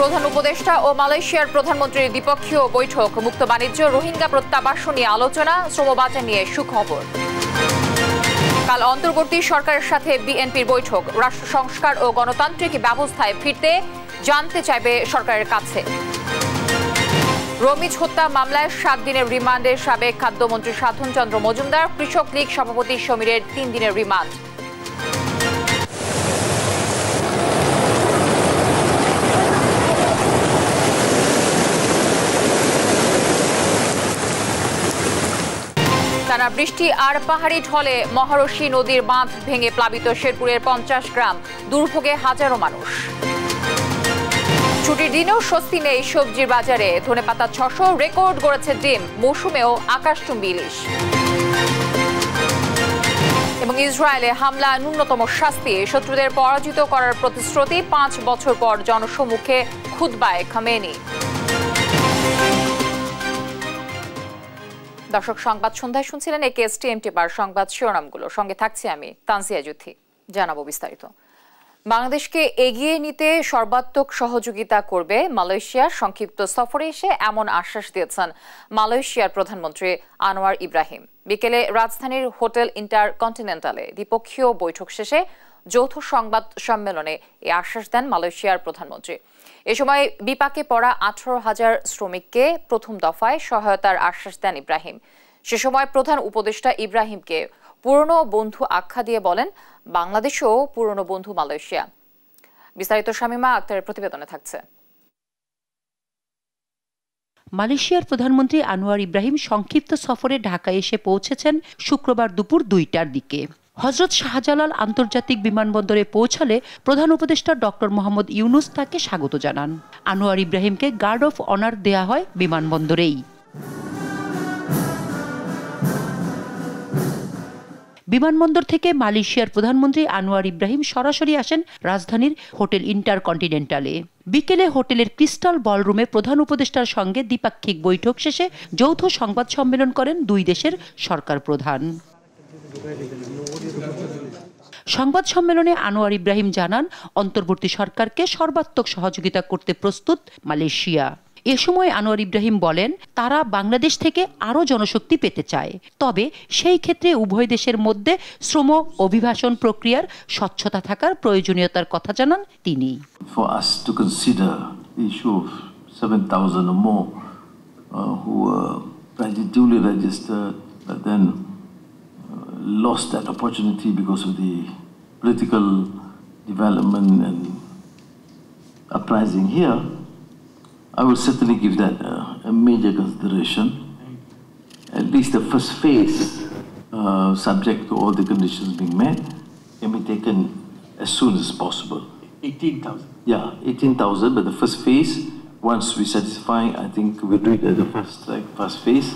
প্রধান উপদেষ্টা ও মালয়েশিয়ার প্রধানমন্ত্রীর দ্বিপক্ষীয় বৈঠক, মুক্ত বাণিজ্য, রোহিঙ্গা প্রত্যাবাসন নিয়ে আলোচনা, শ্রম বাজার নিয়ে সুখবর। কাল অন্তর্বর্তী সরকারের সাথে বিএনপির বৈঠক, রাষ্ট্র সংস্কার ও গণতান্ত্রিক ব্যবস্থায় ফিরতে জানতে চাইবে সরকারের কাছে। রমিজ হত্যা মামলায় 7 দিনের রিমান্ডে সাবেক খাদ্যমন্ত্রী সাধন চন্দ্র মজুমদার, কৃষক লীগ সভাপতি সমীরের 3 দিনের রিমান্ড। টানা বৃষ্টি আর পাহাড়ি ঢলে মহারশী নদীর বাঁধ ভেঙে প্লাবিত শেরপুরের 50 গ্রাম, দুর্ভোগে হাজারো মানুষ। ছুটির দিনেও স্বস্তি নেই সবজির বাজারে, ধনেপাতা 600, রেকর্ড গড়েছে ডিম, মৌসুমেও আকাশচুম্বী ইলিশ। এবং ইসরায়েলে হামলা ন্যূনতম শাস্তি, শত্রুদের পরাজিত করার প্রতিশ্রুতি, 5 বছর পর জনসম্মুখে খুতবায় খামেনি। দর্শক, সংবাদ সন্ধ্যায় শুনছিলেন একেএসটিএমটিআর সংবাদ শিরোনামগুলো। সঙ্গে থাকছি আমি তানজিয়া জুথি। জানাবো বিস্তারিত। বাংলাদেশকে এগিয়ে নিতে সর্বাত্মক সহযোগিতা করবে মালয়েশিয়া। সংক্ষিপ্ত সফরে এসে এমন আশ্বাস দিয়েছেন মালয়েশিয়ার প্রধানমন্ত্রী আনোয়ার ইব্রাহিম। বিকেলে রাজধানীর হোটেল ইন্টারকন্টিনেন্টালে দ্বিপক্ষীয় বৈঠক শেষে যৌথ সংবাদ সম্মেলনে এই আশ্বাস দেন মালয়েশিয়ার প্রধানমন্ত্রী। এ সময় বিপাকে পড়া 18,000 শ্রমিককে প্রথম দফায় সহায়তার আশ্বাস দেন ইব্রাহিম। সে সময় প্রধান উপদেষ্টা ইব্রাহিমকে পুরনো বন্ধু আখ্যা দিয়ে বলেন, বাংলাদেশও পুরনো বন্ধু মালয়েশিয়া। বিস্তারিত শামীমা আক্তারের প্রতিবেদনে থাকছে। মালয়েশিয়ার প্রধানমন্ত্রী আনোয়ার ইব্রাহিম সংক্ষিপ্ত সফরে ঢাকায় এসে পৌঁছেছেন শুক্রবার দুপুর 2টার দিকে। হযরত শাহজালাল আন্তর্জাতিক বিমানবন্দরে পৌঁছালে প্রধান উপদেষ্টা ডক্টর মোহাম্মদ ইউনুস তাকে স্বাগত জানান। আনোয়ার ইব্রাহিমকে গার্ড অফ অনার দেয়া হয় বিমানবন্দরেই। বিমানবন্দর থেকে মালয়েশিয়ার প্রধানমন্ত্রী আনোয়ার ইব্রাহিম সরাসরি আসেন রাজধানীর হোটেল ইন্টারকন্টিনেন্টালে। বিকেলে হোটেলের ক্রিস্টাল বলরুমে প্রধান উপদেষ্টার সঙ্গে দ্বিপাক্ষিক বৈঠক শেষে যৌথ সংবাদ সম্মেলন করেন দুই দেশের সরকার প্রধান। সংবাদ সম্মেলনে আনোয়ার ইব্রাহিম জানান, অন্তর্বর্তী সরকারকে সর্বাত্মক সহযোগিতা করতে প্রস্তুত মালয়েশিয়া। এ সময় আনোয়ার ইব্রাহিম বলেন, তারা বাংলাদেশ থেকে আরও জনশক্তি পেতে চায়, তবে সেই ক্ষেত্রে উভয় দেশের মধ্যে শ্রম অভিবাসন প্রক্রিয়ার স্বচ্ছতা থাকার প্রয়োজনীয়তার কথা জানান তিনি। For us to consider the issue of 7,000 or more who were duly registered but then lost that opportunity because of the political development and uprising here, I will certainly give that a major consideration. At least the first phase, subject to all the conditions being met, can be taken as soon as possible. 18,000? Yeah, 18,000, but the first phase, once we satisfy, I think we'll do it as the first phase.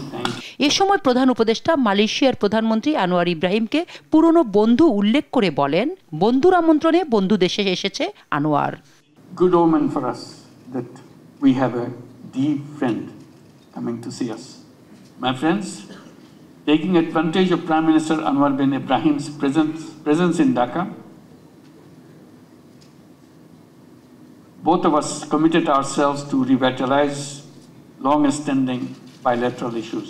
এ সময় প্রধান উপদেষ্টা মালয়েশিয়ার প্রধানমন্ত্রী আনোয়ার ইব্রাহিমকে পুরনো বন্ধু উল্লেখ করে বলেন, বন্ধুর আমন্ত্রণে বন্ধু দেশে এসেছে Anwar. Good omen for us that we have a deep friend coming to see us. My friends, taking advantage of Prime Minister Anwar bin Ibrahim's presence in Dhaka, both of us committed ourselves to revitalize long-standing bilateral issues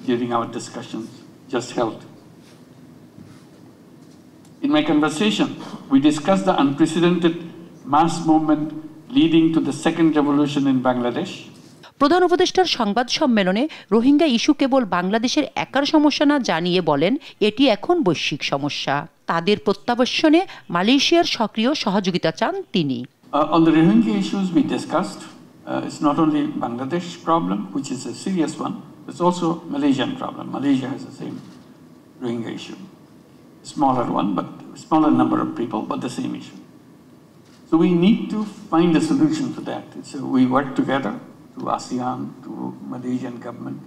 during our discussions just held. In my conversation, we discussed the unprecedented mass movement leading to the second revolution in Bangladesh. প্রধান উপদেষ্টার সংবাদ সম্মেলনে Rohingya issue কেবল বাংলাদেশের একার সমস্যা না জানিয়ে বলেন, এটি এখন বৈশ্বিক সমস্যা। তাদের প্রত্যাবাসনে মালয়েশিয়ার সক্রিয় সহযোগিতা চান তিনি। On the Rohingya issues we discussed, it's not only Bangladesh problem, which is a serious one, it's also Malaysian problem. Malaysia has the same Rohingya issue. Smaller one, but smaller number of people, but the same issue. So we need to find a solution for that. So we work together to ASEAN, to Malaysian government.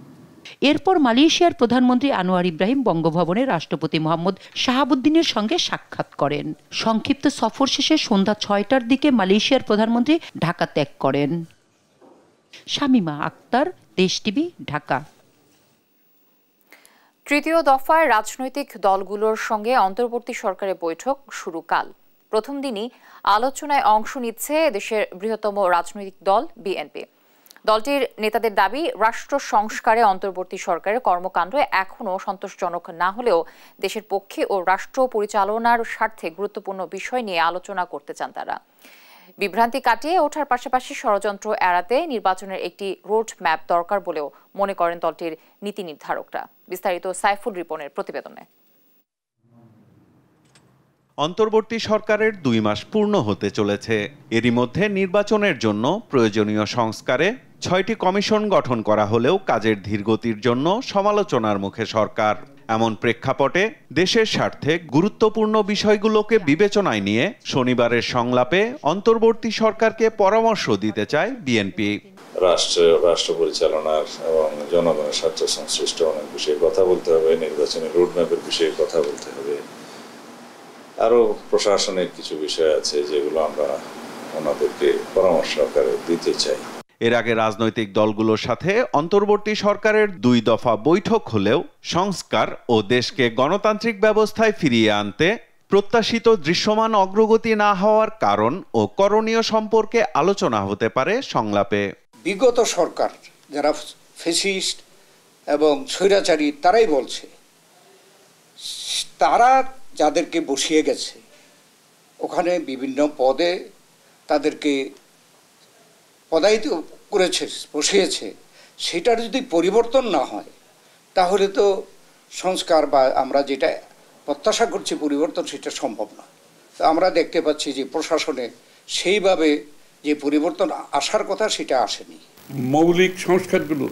এরপর মালয়েশিয়ার প্রধানমন্ত্রী আনোয়ার ইব্রাহিম বঙ্গভবনে রাষ্ট্রপতি মোহাম্মদ শাহাবুদ্দিনের সঙ্গে সাক্ষাৎ করেন। সংক্ষিপ্ত সফর শেষে সন্ধ্যা 6টার দিকে মালয়েশিয়ার প্রধানমন্ত্রী ঢাকা ত্যাগ করেন। শামীমা আক্তার, দেশ টিভি, ঢাকা। তৃতীয় দফায় রাজনৈতিক দলগুলোর সঙ্গে অন্তর্বর্তী সরকারের বৈঠক শুরু কাল। প্রথম দিনই আলোচনায় অংশ নিচ্ছে দেশের বৃহত্তম রাজনৈতিক দল বিএনপি। দলটির নেতাদের দাবি, রাষ্ট্র সংস্কারে অন্তর্বর্তী সরকারের কর্মকাণ্ড এখনও সন্তোষজনক না হলেও দেশের পক্ষে ও রাষ্ট্র পরিচালনার স্বার্থে গুরুত্বপূর্ণ বিষয় নিয়ে আলোচনা করতে চান তারা। বিভ্রান্তি কাটিয়ে ওঠার পাশাপাশি ষড়যন্ত্র এড়াতে নির্বাচনের একটি রোড ম্যাপ দরকার বলেও মনে করেন দলটির নীতি নির্ধারকরা। বিস্তারিত সাইফুল রিপনের প্রতিবেদনে। অন্তর্বর্তী সরকারের 2 মাস পূর্ণ হতে চলেছে। এরই মধ্যে নির্বাচনের জন্য প্রয়োজনীয় সংস্কারে 6টি কমিশন গঠন করা হলেও কাজের ধীরগতির জন্য সমালোচনার মুখে সরকার। এমন প্রেক্ষাপটে দেশের স্বার্থে গুরুত্বপূর্ণ বিষয়গুলোকে বিবেচনায় নিয়ে শনিবারের সংলাপে অন্তর্বর্তী সরকারকে পরামর্শ দিতে চায় বিএনপি। রাষ্ট্র পরিচালনার এবং জনগণের স্বার্থ সংশ্লিষ্ট অনেক বিষয়ে কথা বলতে হবে, নির্বাচনের রোডম্যাপের বিষয়ে কথা বলতে হবে, আরো প্রশাসনিক কিছু বিষয় আছে যেগুলো আমরা ওনাদেরকে পরামর্শ আকারে দিতে চাই। এর আগে রাজনৈতিক দলগুলোর সাথে অন্তর্বর্তী সরকারের 2 দফা বৈঠক হলেও সংস্কার ও দেশকে গণতান্ত্রিক ব্যবস্থায় ফিরিয়ে আনতে প্রত্যাশিত দৃশ্যমান অগ্রগতি না হওয়ার কারণ ও করণীয় সম্পর্কে আলোচনা হতে পারে সংলাপে। বিগত সরকার যারা ফ্যাসিস্ট এবং স্বৈরাচারী তারাই বলছে, তারা যাদেরকে বসিয়ে গেছে ওখানে বিভিন্ন পদে তাদেরকে পদায়িত করেছে, বসিয়েছে, সেটার যদি পরিবর্তন না হয় তাহলে তো সংস্কার বা আমরা যেটা প্রত্যাশা করছি পরিবর্তন সেটা সম্ভব না। তো আমরা দেখতে পাচ্ছি যে প্রশাসনে সেইভাবে যে পরিবর্তন আসার কথা সেটা আসেনি। মৌলিক সংস্কারগুলো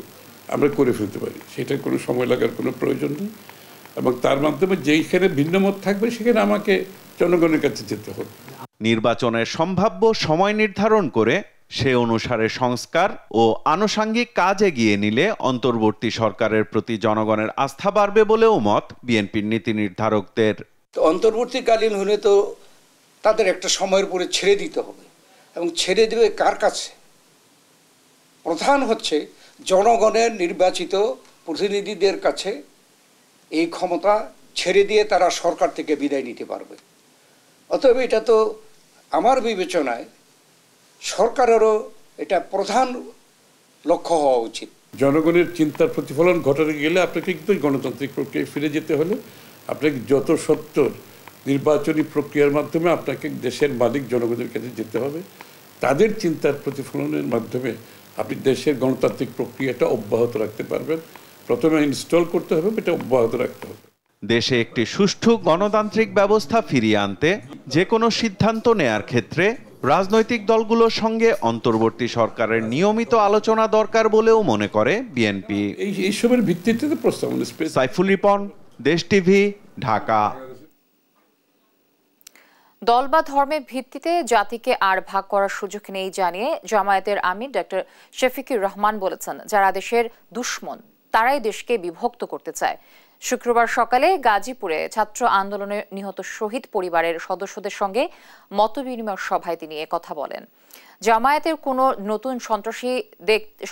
আমরা করে ফেলতে পারি, সেটা কোনো সময় লাগার কোনো প্রয়োজন নেই, এবং তার মাধ্যমে যেইখানে ভিন্নমত থাকবে সেখানে আমাকে জনগণের কাছে যেতে হবে। নির্বাচনের সম্ভাব্য সময় নির্ধারণ করে সে অনুসারে সংস্কার ও আনুষঙ্গিক কাজ এগিয়ে নিলে অন্তর্বর্তী সরকারের প্রতি জনগণের আস্থা বাড়বে বলেও মত বিএনপির নীতি নির্ধারকদের। অন্তর্বর্তীকালীন হলে তো তাদের একটা সময়ের পরে ছেড়ে দিতে হবে, এবং ছেড়ে দেবে কার কাছে? প্রধান হচ্ছে জনগণের নির্বাচিত প্রতিনিধিদের কাছে এই ক্ষমতা ছেড়ে দিয়ে তারা সরকার থেকে বিদায় নিতে পারবে। অতএব এটা তো আমার বিবেচনায় সরকারেরও এটা প্রধান লক্ষ্য হওয়া উচিত। জনগণের চিন্তার প্রতিফলন ঘটাতে গেলে আপনাকে কিন্তু গণতান্ত্রিক প্রক্রিয়ায় ফিরে যেতে হলে আপনাকে যত সত্তর নির্বাচনী প্রক্রিয়ার মাধ্যমে আপনাকে দেশের মালিক জনগণের কাছে যেতে হবে। তাদের চিন্তার প্রতিফলনের মাধ্যমে আপনি দেশের গণতান্ত্রিক প্রক্রিয়াটা অব্যাহত রাখতে পারবেন। প্রথমে ইনস্টল করতে হবে, এটা অব্যাহত রাখতে হবে। দেশে একটি সুষ্ঠু গণতান্ত্রিক ব্যবস্থা ফিরিয়ে আনতে যে কোনো সিদ্ধান্ত নেয়ার ক্ষেত্রে রাজনৈতিক দলগুলোর সঙ্গে অন্তর্বর্তী সরকারের নিয়মিত আলোচনা দরকার বলেও মনে করে বিএনপি। এইসবের ভিত্তিতে প্রস্তাবনা। সাইফুল রিপন, দেশ টিভি, ঢাকা। দল বা ধর্মের ভিত্তিতে জাতিকে আর ভাগ করার সুযোগ নেই জানিয়ে জামায়াতের আমির ডক্টর শফিকুর রহমান বলেছেন, যারা দেশের দুশ্মন তারাই দেশকে বিভক্ত করতে চায়। শুক্রবার সকালে গাজীপুরে ছাত্র আন্দোলনে নিহত শহীদ পরিবারের সদস্যদের সঙ্গে মতবিনিময় সভায় তিনি কথা বলেন। জামায়াতের কোনো নতুন সন্ত্রাসী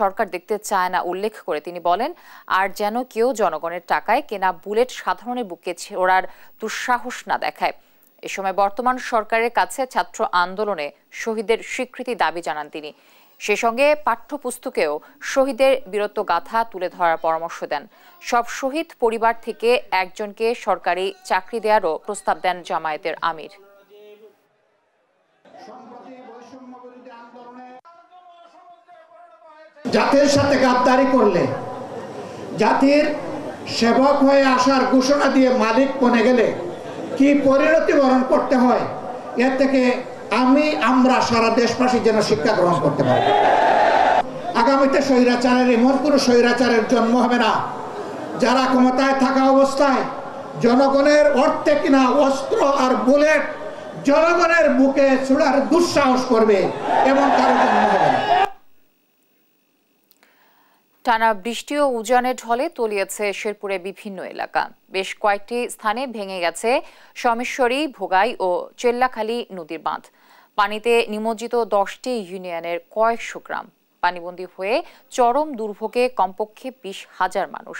সরকার দেখতে চায় না উল্লেখ করে তিনি বলেন, আর যেন কেউ জনগণের টাকায় কেনা বুলেট সাধারণের বুকে ছোড়ার দুঃসাহস না দেখায়। এ সময় বর্তমান সরকারের কাছে ছাত্র আন্দোলনে শহীদের স্বীকৃতি দাবি জানান তিনি। সে সঙ্গে পাঠ্যপুস্তকেও শহীদের বীরত্ব গাথা তুলে ধরার পরামর্শ দেন। সব শহীদ পরিবার থেকে একজনকে সরকারি চাকরি দেওয়ারও প্রস্তাব দেন জামায়াতের আমির। জাতির সাথে গাদ্দারি করলে, জাতির সেবক হয়ে আসার ঘোষণা দিয়ে মালিক বনে গেলে কি পরিণতি বরণ করতে হয়, এর থেকে আমরা সারা দেশবাসী যেন শিক্ষা গ্রহণ করতে পারি। আগামীতে স্বৈরাচারের এমন কোনো স্বৈরাচারের জন্ম হবে না যারা ক্ষমতায় থাকা অবস্থায় জনগণের অর্থে কিনা অস্ত্র আর বুলেট জনগণের বুকে ছোড়ার দুঃসাহস করবে, এমন কারো জন্ম হবে না। টানা বৃষ্টি ও উজানের ঢলে তলিয়েছে শেরপুরে বিভিন্ন এলাকা। বেশ কয়েকটি স্থানে ভেঙে গেছে সমেশ্বরী, ভোগাই ও চেল্লাখালী নদীর বাঁধ। পানিতে নিমজ্জিত 10টি ইউনিয়নের কয়েকশো গ্রাম। পানিবন্দী হয়ে চরম দুর্ভোগে কমপক্ষে 20,000 মানুষ।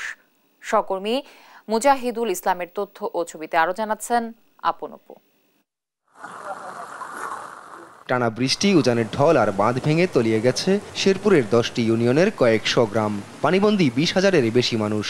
সহকর্মী মুজাহিদুল ইসলামের তথ্য ও ছবিতে আরো জানাচ্ছেন আপন আপু। টানা বৃষ্টি, উজানের ঢল আর বাঁধ ভেঙে তলিয়ে গেছে শেরপুরের 10টি ইউনিয়নের কয়েকশো গ্রাম। পানিবন্দী 20,000-এর বেশি মানুষ।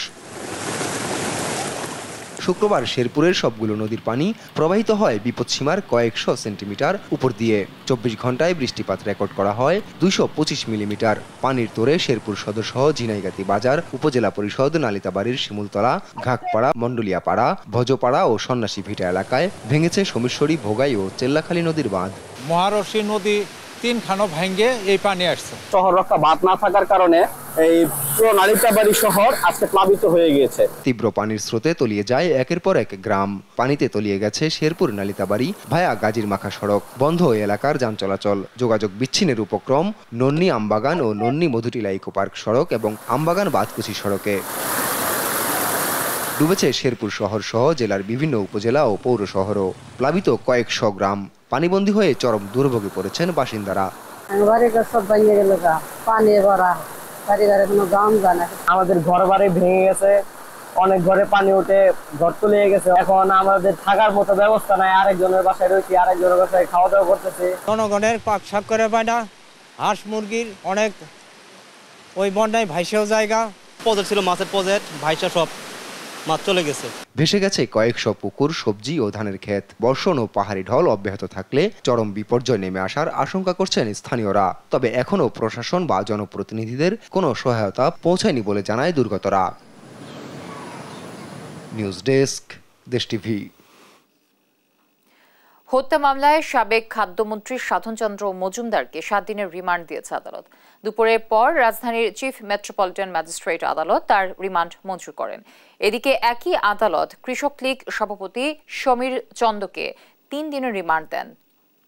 শুক্রবার শেরপুরের সবগুলো নদীর পানি প্রবাহিত হয় বিপদসীমার কয়েকশো সেন্টিমিটার উপর দিয়ে। 24 ঘন্টায় বৃষ্টিপাত রেকর্ড করা হয় 225 মিলিমিটার। পানির তোরে শেরপুর সদরসহ ঝিনাইগাতি বাজার, উপজেলা পরিষদ, নালিতাবাড়ির শিমুলতলা, ঘাকপাড়া, মন্ডলিয়াপাড়া, ভজপাড়া ও সন্ন্যাসী ভিটা এলাকায় ভেঙেছে সোমেশ্বরী, ভোগাই ও চেল্লাখালী নদীর বাঁধ। মহারশী নদী 3 খানো ভেঙে এই পানি আসছে। শহর রক্ষা বাঁধ না থাকার কারণে এই পুরো নালিতাবাড়ি শহর আজকে প্লাবিত হয়ে গিয়েছে। তীব্র পানির স্রোতে তলিয়ে যায় একের পর এক গ্রাম। পানিতে তলিয়ে গেছে শেরপুর নালিতাবাড়ি ভায়া গাজীর মাখা সড়ক। বন্ধ এলাকার যান চলাচল। যোগাযোগ বিচ্ছিন্নের উপক্রম নন্নি আমবাগান ও নন্নি মধুটিলা ইকো পার্ক সড়ক এবং আমবাগান বাদকুচি সড়কে। ডুবেছে শেরপুর শহর সহ জেলার বিভিন্ন উপজেলা ও পৌর শহরও। প্লাবিত কয়েকশো গ্রাম। পানিবন্দী হয়ে চরম দুর্ভোগে পড়েছেন বাসিন্দারা। আমাদের ঘর বাড়ি ভেঙে গেছে, অনেক ঘরে পানি উঠে ঘর তলিয়ে গেছে। এখন আমাদের থাকার মতো ব্যবস্থা নাই। আরেকজনের বাসায় রয়েছি, আরেকজনের বাসায় খাওয়া দাওয়া করতেছি। জনগণের পাক শাক করে পায় না, হাঁস মুরগির অনেক ওই বন্যায় ভাইসেও জায়গা। প্রজেক্ট ছিল, মাছের প্রজেক্ট, ভাইসা সব মাছ চলে গেছে। ভেসে গেছে কয়েকশো পুকুর, সবজি ও ধানের ক্ষেত। বর্ষণ ও পাহাড়ি ঢল অব্যাহত থাকলে চরম বিপর্যয় নেমে আসার আশঙ্কা করছেন স্থানীয়রা। তবে এখনও প্রশাসন বা জনপ্রতিনিধিদের কোনো সহায়তা পৌঁছায়নি বলে জানায় দুর্গতরা। নিউজ ডেস্ক, দেশ টিভি। হত্যা মামলায় সাবেক খাদ্যমন্ত্রী সাধন চন্দ্র মজুমদারকে 7 দিনের রিমান্ড দিয়েছে আদালত। দুপুরের পর রাজধানীর চিফ মেট্রোপলিটন ম্যাজিস্ট্রেট আদালত তার রিমান্ড মঞ্জুর করেন। এদিকে একই আদালত কৃষক লীগ সভাপতি সমীর চন্দকে 3 দিনের রিমান্ড দেন।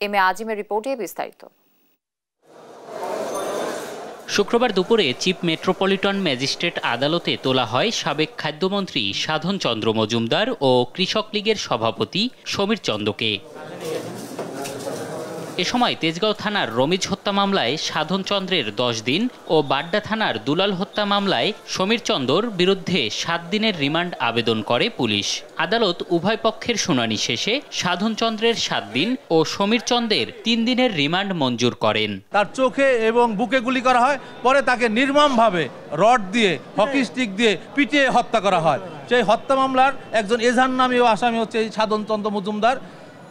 এম এ আজিমের রিপোর্টে বিস্তারিত। শুক্রবার দুপুরে চিফ মেট্রোপলিটন ম্যাজিস্ট্রেট আদালতে তোলা হয় সাবেক খাদ্যমন্ত্রী সাধন চন্দ্র মজুমদার ও কৃষক লীগের সভাপতি সমীর চন্দকে। এ সময় তেজগাঁও থানার রমিজ হত্যা মামলায় সাধন চন্দ্রের 10 দিন ও বাড্ডা থানার দুলাল হত্যা মামলায় সমীর চন্দর বিরুদ্ধে 7 দিনের রিমান্ড আবেদন করে পুলিশ। আদালত উভয় পক্ষের শুনানি শেষে সাধন চন্দ্রের 7 দিন ও সমীর চন্দ্রের 3 দিনের রিমান্ড মঞ্জুর করেন। তার চোখে এবং বুকে গুলি করা হয়, পরে তাকে নির্মমভাবে রড দিয়ে, হকি স্টিক দিয়ে পিটিয়ে হত্যা করা হয়। সেই হত্যা মামলার একজন এজাহার নামীয় আসামি হচ্ছে এই সাধন চন্দ্র মজুমদার।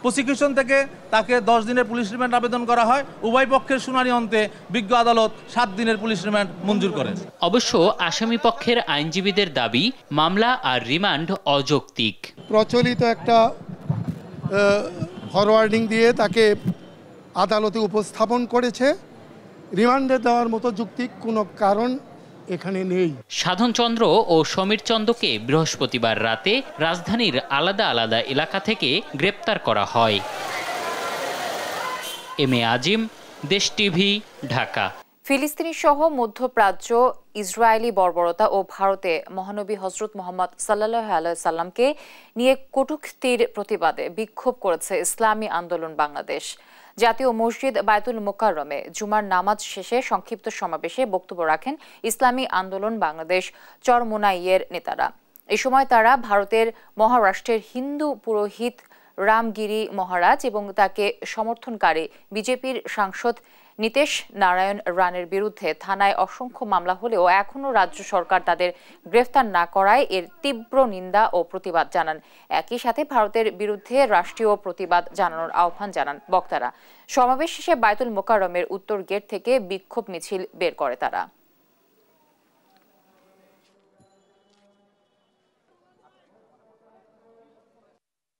প্রসিকিউশন থেকে তাকে 10 দিনের পুলিশ রিমান্ড আবেদন করা হয়। উভয় পক্ষের শুনানি অন্তে বিজ্ঞ আদালত 7 দিনের পুলিশ রিমান্ড মঞ্জুর করেন। অবশ্য আসামি পক্ষের আইনজীবীদের দাবি মামলা আর রিমান্ড অযৌক্তিক। প্রচলিত একটা ফরওয়ার্ডিং দিয়ে তাকে আদালতে উপস্থাপন করেছে। রিমান্ডে দেওয়ার মতো যৌক্তিক কোনো কারণ এখানে নেই। সাধন চন্দ্র ও সমীর চন্দকে বৃহস্পতিবার রাতে রাজধানীর আলাদা আলাদা এলাকা থেকে গ্রেপ্তার করা হয়। এম এ আজিম, দেশ টিভি, ঢাকা। ফিলিস্তিনি সহ মধ্যপ্রাচ্য, ইসরায়েলি বর্বরতা ও ভারতে মহানবী হযরত মুহাম্মদ সাল্লাল্লাহু আলাইহি সাল্লামকে নিয়ে কটূক্তির প্রতিবাদে বিক্ষোভ করেছে ইসলামী আন্দোলন বাংলাদেশ। জাতীয় মসজিদ বায়তুল মোকাররমে জুমার নামাজ শেষে সংক্ষিপ্ত সমাবেশে বক্তব্য রাখেন ইসলামী আন্দোলন বাংলাদেশ চরমোনাইয়ের নেতারা। এ সময় তারা ভারতের মহারাষ্ট্রের হিন্দু পুরোহিত রামগিরি মহারাজ এবং তাকে সমর্থনকারী বিজেপির সাংসদ নীতেশ নারায়ণ রানের বিরুদ্ধে থানায় অসংখ্য মামলা হলেও এখনও রাজ্য সরকার তাদের গ্রেফতার না করায় এর তীব্র নিন্দা ও প্রতিবাদ জানান। একই সাথে ভারতের বিরুদ্ধে রাষ্ট্রীয় প্রতিবাদ জানানোর আহ্বান জানান বক্তারা। সমাবেশ শেষে বায়তুল মোকাররমের উত্তর গেট থেকে বিক্ষোভ মিছিল বের করে তারা।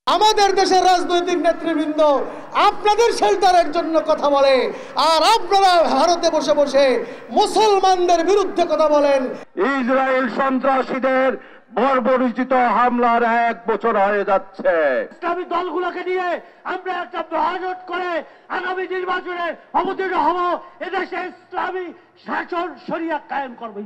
আমাদের দেশের রাজনৈতিক নেতৃবৃন্দ আপনাদের শেল্টারের জন্য কথা বলে, আর আপনারা ভারতে বসে বসে মুসলমানদের বিরুদ্ধে কথা বলেন। ইসরায়েল সন্ত্রাসীদের বর্বরোচিত হামলার 1 বছর হয়ে যাচ্ছে। ইসলামী দলগুলোকে নিয়ে আমরা একটা মহাজোট করে আগামী নির্বাচনে অবতীর্ণ হব। এদেশে ইসলামী শাসন শরিয়া কায়েম করব।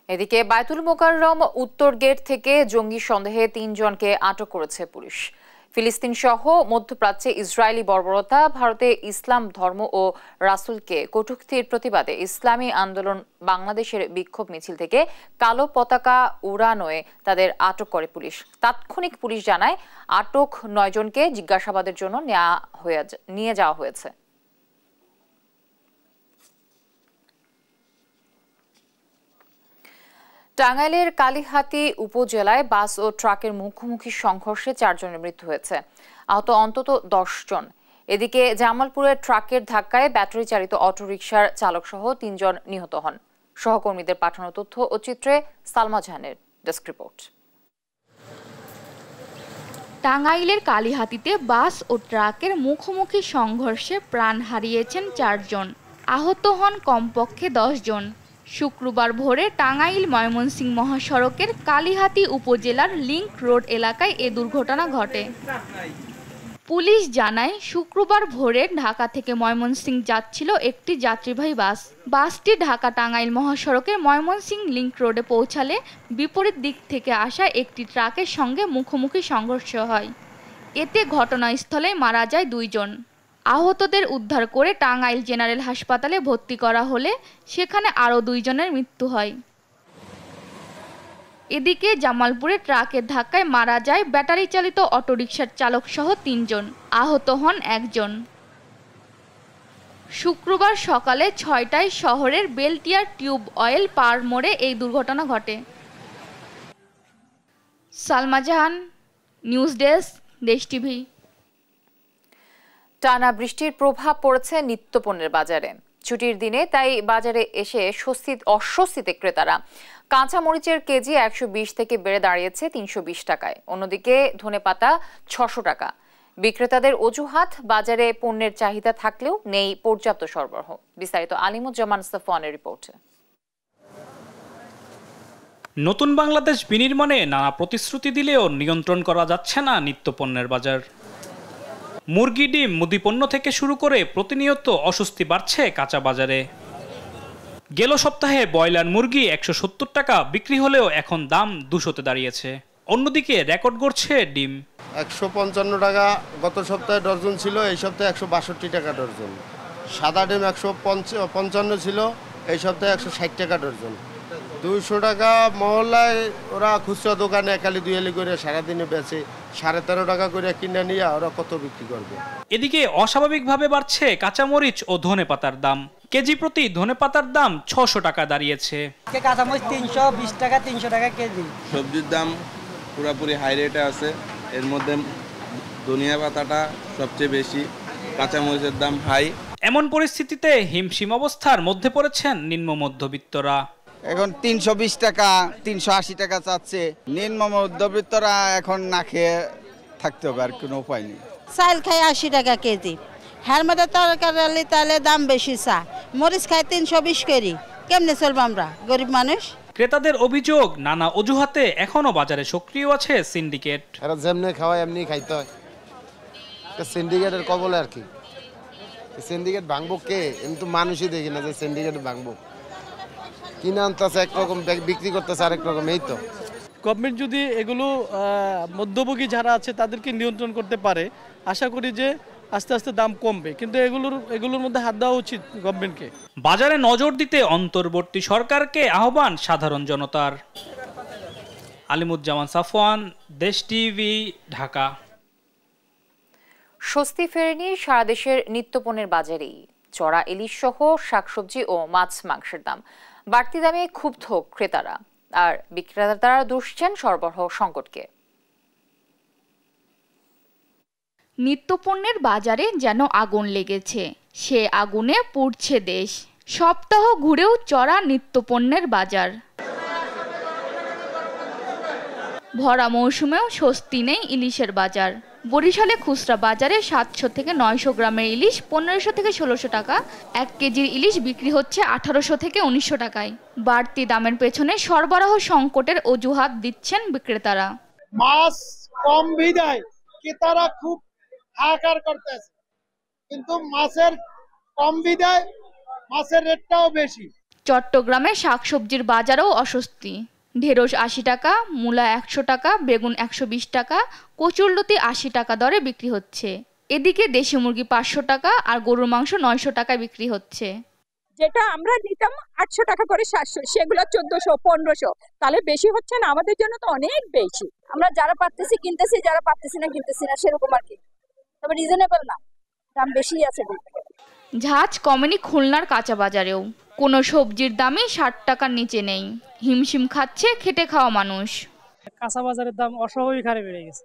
এদিকে বায়তুল মোকাররম উত্তর গেট থেকে জঙ্গি সন্দেহে 3 জনকে আটক করেছে পুলিশ। ফিলিস্তিন সহ মধ্যপ্রাচ্যে ইসরায়েলি বর্বরতা, ভারতে ইসলাম ধর্ম ও রাসূলকে কটূক্তির প্রতিবাদে ইসলামী আন্দোলন বাংলাদেশের বিক্ষোভ মিছিল থেকে কালো পতাকা উড়ানোয় তাদের আটক করে পুলিশ। তাৎক্ষণিক পুলিশ জানায় আটক 9 জনকে জিজ্ঞাসাবাদের জন্য নিয়ে যাওয়া হয়েছে। টাঙ্গাইলের কালিহাতী উপজেলায় বাস ও ট্রাকের মুখোমুখি সংঘর্ষে 4 জনের মৃত্যু হয়েছে, আহত অন্তত 10 জন। এদিকে জামালপুরের ট্রাকের ধাক্কায় ব্যাটারি চালিত অটোরিকশার চালক সহ 3 জন নিহত হন। সহকর্মীদের পাঠানো তথ্য ও চিত্রে সালমা জাহানের ডেস্ক রিপোর্ট। টাঙ্গাইলের কালিহাতীতে বাস ও ট্রাকের মুখোমুখি সংঘর্ষে প্রাণ হারিয়েছেন 4 জন, আহত হন কমপক্ষে 10 জন। শুক্রবার ভোরে টাঙ্গাইল ময়মনসিংহ মহাসড়কের কালিহাতী উপজেলার লিংক রোড এলাকায় এ দুর্ঘটনা ঘটে। পুলিশ জানায় শুক্রবার ভোরে ঢাকা থেকে ময়মনসিংহ যাচ্ছিল একটি যাত্রীবাহী বাস। বাসটি ঢাকা টাঙ্গাইল মহাসড়কের ময়মনসিংহ লিংক রোডে পৌঁছালে বিপরীত দিক থেকে আসা একটি ট্রাকের সঙ্গে মুখোমুখি সংঘর্ষ হয়। এতে ঘটনাস্থলে মারা যায় 2 জন। আহতদের উদ্ধার করে টাঙ্গাইল জেনারেল হাসপাতালে ভর্তি করা হলে সেখানে আরও 2 জনের মৃত্যু হয়। এদিকে জামালপুরে ট্রাকের ধাক্কায় মারা যায় ব্যাটারি চালিত অটোরিকশার চালক সহ 3 জন, আহত হন 1 জন। শুক্রবার সকালে 6টায় শহরের বেলটিয়ার টিউব অয়েল পার মোড়ে এই দুর্ঘটনা ঘটে। সালমা জাহান, নিউজ ডেস্ক, দেশ টিভি। টানা বৃষ্টির প্রভাব পড়েছে নিত্যপণ্যের বাজারে। ছুটির দিনে তাই বাজারে এসে অস্বস্তিতে ক্রেতারা। কাঁচা মরিচের কেজি 120 থেকে বেড়ে দাঁড়িয়েছে 320 টাকায়। অন্যদিকে ধনেপাতা 600 টাকা। বিক্রেতাদের অজুহাত, বাজারে পণ্যের চাহিদা থাকলেও নেই পর্যাপ্ত সরবরাহ। বিস্তারিত আলিমুজ্জামান সাফওয়ানের রিপোর্টে। নতুন বাংলাদেশ বিনির্মাণে নানা প্রতিশ্রুতি দিলেও নিয়ন্ত্রণ করা যাচ্ছে না নিত্যপণ্যের বাজার। মুরগি, ডিম, মুদিপণ্য থেকে শুরু করে প্রতিনিয়ত অস্বস্তি বাড়ছে কাঁচা বাজারে। গেল সপ্তাহে ব্রয়লার মুরগি 170 টাকা বিক্রি হলেও এখন দাম 200-তে দাঁড়িয়েছে। অন্যদিকে রেকর্ড গড়ছে ডিম। 155 টাকা গত সপ্তাহে ডর্জন ছিল, এই সপ্তাহে 162 টাকা ডর্জন। সাদা ডিম 155 ছিল, এই সপ্তাহে 160 টাকা ডর্জন। 200 টাকা মহল্লায় ওরা খুচরা দোকানে একালি দুয়ালি করে সারাদিনে বেচে, 13.5 টাকা করে কিনে নিয়ে ওরা কত বিক্রি করবে। এদিকে অস্বাভাবিকভাবে বাড়ছে কাঁচামরিচ ও ধনেপাতার দাম। কেজি প্রতি ধনেপাতার দাম 600 টাকা দাঁড়িয়েছে। কাঁচামরিচ 320 টাকা, 300 টাকা কেজি। সবজির দাম পুরোপুরি হাই রেটে আছে। এর মধ্যে ধনিয়া পাতাটা সবচেয়ে বেশি, কাঁচামরিচের দাম হাই। এমন পরিস্থিতিতে হিমশিম অবস্থার মধ্যে পড়েছেন নিম্ন মধ্যবিত্তরা। এখন 320 টাকা, 380 টাকা চাচ্ছে। নিম্ন মধ্যবিত্তরা এখন না খেয়ে থাকতে হবে, আর কোনো উপায় নেই। চাল খাই 80 টাকা কেজি, হ্যার মধ্যে তরকারি তাহলে দাম বেশি। চা মরিচ খাই 320 করি, কেমনে চলবো আমরা গরিব মানুষ। ক্রেতাদের অভিযোগ, নানা অজুহাতে এখনো বাজারে সক্রিয় আছে সিন্ডিকেট। এরা যেমনি খাওয়ায় এমনি খাইতে হয়। সিন্ডিকেটের কবলে আর কি। সিন্ডিকেট ভাঙবো কে? এমনি তো মানুষই দেখি না যে সিন্ডিকেট ভাঙবো। কিনে আনতেছে একরকম, বিক্রি করতেছে আরেক রকম। এই তো গভর্নমেন্ট যদি এগুলো মধ্যভোগী যারা আছে তাদেরকে নিয়ন্ত্রণ করতে পারে, আশা করি যে আস্তে আস্তে দাম কমবে। কিন্তু এগুলোর মধ্যে হাত দেওয়া উচিত গভর্নমেন্টকে। বাজারে নজর দিতে অন্তর্বর্তী সরকারকে আহ্বান সাধারণ জনতার। আলিমুজ্জামান সাফওয়ান, দেশ টিভি, ঢাকা। স্বস্তি ফেরেনি সারা দেশের নিত্যপণ্যের বাজারেই। চড়া ইলিশ সহ শাকসবজি ও মাছ মাংসের দাম। বাড়তি দামে ক্ষুব্ধ ক্রেতারা, আর বিক্রেতারা দুষছেন সরবরাহ সংকটকে। নিত্যপণ্যের বাজারে যেন আগুন লেগেছে, সে আগুনে পুড়ছে দেশ। সপ্তাহ ঘুরেও চড়া নিত্যপণ্যের বাজার। ভরা মৌসুমেও স্বস্তি নেই ইলিশের বাজার। বরিশালে খুচরা বাজারে 700 থেকে 900 গ্রামের ইলিশ 1500 থেকে 1600 টাকা, 1 কেজির ইলিশ বিক্রি হচ্ছে 1800 থেকে 1900 টাকায়। বাড়তি দামের পেছনে সরবরাহ সংকটের অজুহাত দিচ্ছেন বিক্রেতারা। মাছ কম বিদায় ক্রেতারা খুব হাহাকার করতেছে, কিন্তু মাছের কম বিদায় মাছের রেটটাও বেশি। চট্টগ্রামে শাকসবজির বাজারেও অস্বস্তি। ঢেঁড়স 80 টাকা, মূলা 100 টাকা, বেগুন 120 টাকা, কচুরলতি 80 টাকা দরে বিক্রি হচ্ছে। এদিকে দেশি মুরগি 500 টাকা আর গরুর মাংস 900 টাকায় বিক্রি হচ্ছে। যেটা আমরা নিতাম 800 টাকা করে 700, সেগুলো 1400 1500, তাহলে বেশি হচ্ছে না? আমাদের জন্য তো অনেক বেশি। আমরা যারা পারতেছি কিনতেছি, যারা পারতেছি না কিনতেছি না, সেরকম আর কি। তবে রিজনেবল না, দাম বেশি আছে। ঝাঁজ কমেনি খুলনার কাঁচা বাজারেও। কোনো সবজির দামই 60 টাকার নিচে নেই। হিমশিম খাচ্ছে খেটে খাওয়া মানুষ। কাঁচা বাজারের দাম অস্বাভাবিক হারে বেড়ে গেছে,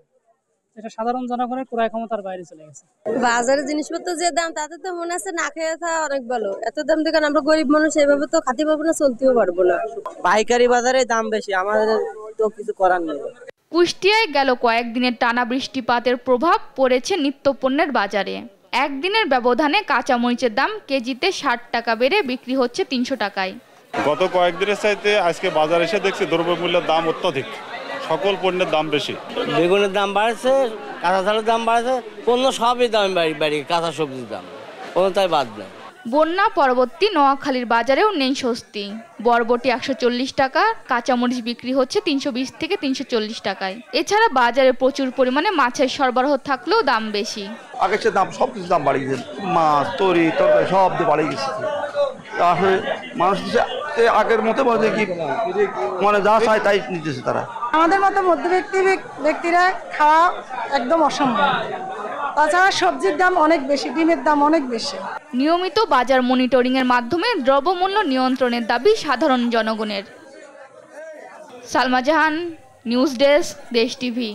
এটা সাধারণ জনগণের ক্রয় ক্ষমতার বাইরে চলে গেছে। বাজারের জিনিসপত্র যে দাম, তাতে তো মনে আছে না খেয়ে থাকা অনেক ভালো। এত দাম দেখেন আমরা গরিব মানুষ এভাবে তো খাতে পারবো না, চলতেও পারবো না। পাইকারি বাজারে দাম বেশি, আমাদের তো কিছু করার নেই। কুষ্টিয়ায় গেল কয়েকদিনের টানা বৃষ্টিপাতের প্রভাব পড়েছে নিত্যপণ্যের বাজারে। একদিনের ব্যবধানে কাঁচামরিচের দাম কেজিতে 60 টাকা বেড়ে বিক্রি হচ্ছে 300 টাকায়। গত কয়েকদিনের চাইতে আজকে বাজারে এসে দেখছি দ্রব্যমূল্যের দাম অত্যধিক, সকল পণ্যের দাম বেশি। বেগুনের দাম বাড়ছে, কাঁচা ঝালের দাম বাড়ছে, পণ্য সবই দাম বাড়ি, কাঁচা সবজির দাম কোনোটাই বাদ নেই। বন্যা পরবর্তী নোয়াখালীর বাজারেও নেই স্বস্তি। বরবটি 140 টাকা, কাঁচামরিচ বিক্রি হচ্ছে 320 থেকে 340 টাকায়। এছাড়া বাজারে প্রচুর পরিমাণে মাছের সরবরাহ থাকলেও দাম বেশি। আগের চেয়ে দাম সব কিছু দাম বাড়িয়ে গেছে, মাছ তরি তরকারি সব দিয়ে বাড়িয়ে গেছে। আসলে মানুষ আগের মতো বলে কি মানে যা চায় তাই নিতেছে তারা। আমাদের মতো মধ্যবিত্ত ব্যক্তিরা খাওয়া একদম অসম্ভব। তাছাড়া সবজির দাম অনেক বেশি, ডিমের দাম অনেক বেশি। নিয়মিত বাজার মনিটরিং এর মাধ্যমে দ্রব্যমূল্য নিয়ন্ত্রণের দাবি সাধারণ জনগণের। সালমা জাহান, নিউজ ডেস্ক, দেশ টিভি।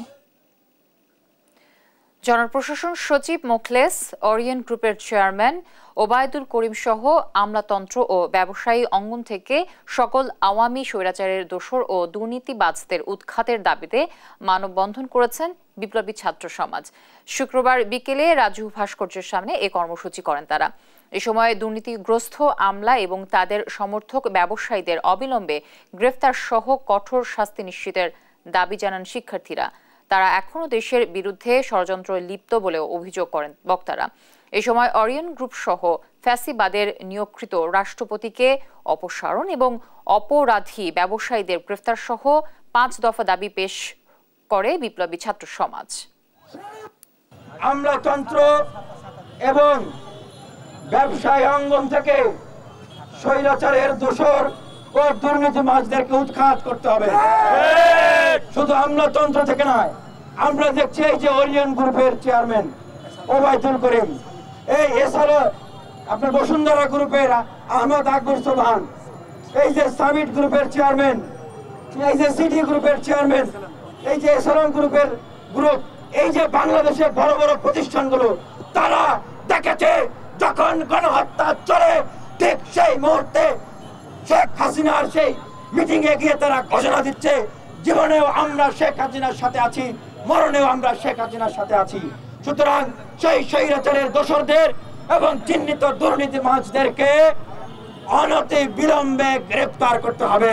জনপ্রশাসন সচিব মোখলেস, ওরিয়েন্ট গ্রুপের চেয়ারম্যান ওবায়দুল করিম সহ আমলাতন্ত্র ও ব্যবসায়ী অঙ্গন থেকে সকল আওয়ামী স্বৈরাচারের দোসর ও দুর্নীতিবাজদের উৎখাতের দাবিতে মানববন্ধন করেছেন বিপ্লবী ছাত্র সমাজ। শুক্রবার বিকেলে রাজু ভাস্কর্যের সামনে এ কর্মসূচি করেন তারা। এ সময় দুর্নীতিগ্রস্ত আমলা এবং তাদের সমর্থক ব্যবসায়ীদের অবিলম্বে গ্রেফতার সহ কঠোর শাস্তি নিশ্চিতের দাবি জানান শিক্ষার্থীরা। তারা এখনও দেশের বিরুদ্ধে ষড়যন্ত্রে লিপ্ত বলেও অভিযোগ করেন বক্তারা। এ সময় ওরিয়েন্ট গ্রুপ সহ ফ্যাসিবাদের নিয়োগকৃত রাষ্ট্রপতিকে অপসারণ এবং অপরাধী ব্যবসায়ীদের গ্রেফতার সহ 5 দফা দাবি পেশ করে বিপ্লবী ছাত্র সমাজ। আমলাতন্ত্র এবং ব্যবসায়ী অঙ্গন থেকে স্বৈরাচারের দোসর ও দুর্নীতিবাজদেরকে উৎখাত করতে হবে। শুধু আমলাতন্ত্র থেকে নয়, আমরা দেখছি এই যে ওরিয়েন্ট গ্রুপের চেয়ারম্যান ওবায়দুল করিম, এই এছাড়া আপনার বসুন্ধরা গ্রুপের আহমদ আকবর সোবহান, এই যে সামিট গ্রুপের চেয়ারম্যান, এই যে সিটি গ্রুপের চেয়ারম্যান, এই যে এসরম গ্রুপের গ্রুপ, এই যে বাংলাদেশের বড় বড় প্রতিষ্ঠানগুলো, তারা দেখেছে যখন গণহত্যা চলে ঠিক সেই মুহূর্তে শেখ হাসিনার সেই মিটিং এ গিয়ে তারা ঘোষণা দিচ্ছে, জীবনেও আমরা শেখ হাসিনার সাথে আছি, মরণেও আমরা শেখ হাসিনার সাথে আছি। সুতরাং সেই স্বৈরাচারের দোসরদের এবং চিহ্নিত দুর্নীতিবাজদেরকে অনতি বিলম্বে গ্রেফতার করতে হবে।